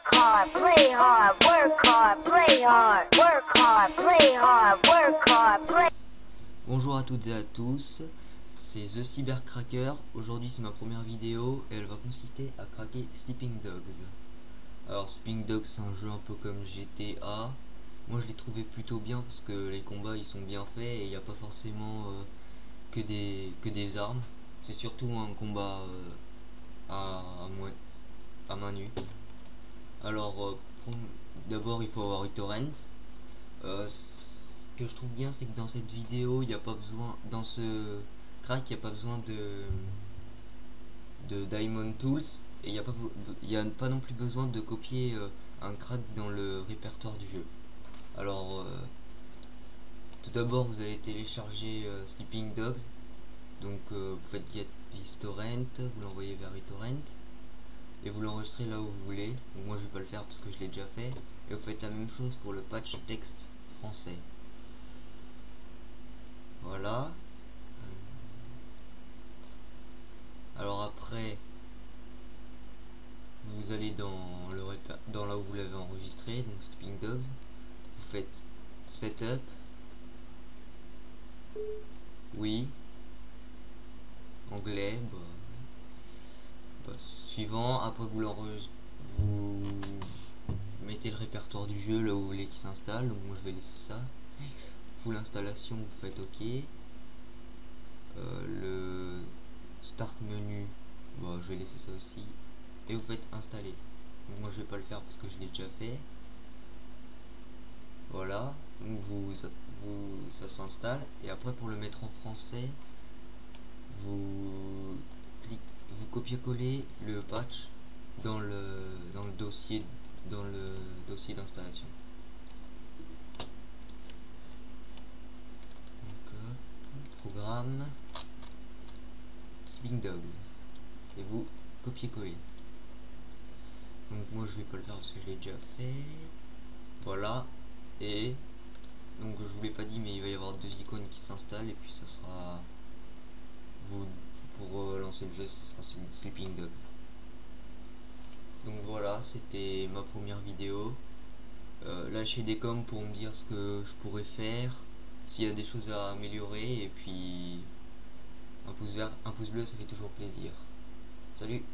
work hard, play hard, work hard, play hard, work hard, play hard, work hard, play. Bonjour à toutes et à tous, c'est The Cybercracker. Aujourd'hui c'est ma première vidéo et elle va consister à craquer Sleeping Dogs. Alors Sleeping Dogs c'est un jeu un peu comme GTA. Moi je l'ai trouvé plutôt bien parce que les combats ils sont bien faits et il n'y a pas forcément que des armes. C'est surtout un combat à main nue. Alors d'abord il faut avoir uTorrent. Ce que je trouve bien c'est que dans cette vidéo il n'y a pas besoin, dans ce crack il n'y a pas besoin de Diamond Tools et il n'y a pas non plus besoin de copier un crack dans le répertoire du jeu. Alors tout d'abord vous allez télécharger Sleeping Dogs, donc vous faites get this torrent, vous l'envoyez vers uTorrent et vous l'enregistrez là où vous voulez. Donc moi je vais pas le faire parce que je l'ai déjà fait, et vous faites la même chose pour le patch texte français. Voilà. Alors après vous allez dans là où vous l'avez enregistré, donc Sleeping Dogs, vous faites setup, oui, anglais, suivant. Après vous mettez le répertoire du jeu là où vous voulez qu'il s'installe, donc moi je vais laisser ça. Full installation, vous faites ok. Le start menu, je vais laisser ça aussi, et vous faites installer. Donc moi je vais pas le faire parce que je l'ai déjà fait. Voilà, donc ça s'installe, et après pour le mettre en français vous copiez-coller le patch dans le dossier d'installation. Programme Sleeping Dogs et vous copiez-coller. Donc moi je vais pas le faire parce que je l'ai déjà fait. Voilà, et donc je vous l'ai pas dit mais il va y avoir deux icônes qui s'installent, et puis ça sera pour lancer le jeu, ce sera Sleeping Dogs. Donc voilà, c'était ma première vidéo. Lâchez des coms pour me dire ce que je pourrais faire, s'il y a des choses à améliorer, et puis un pouce vert, un pouce bleu, ça fait toujours plaisir. Salut!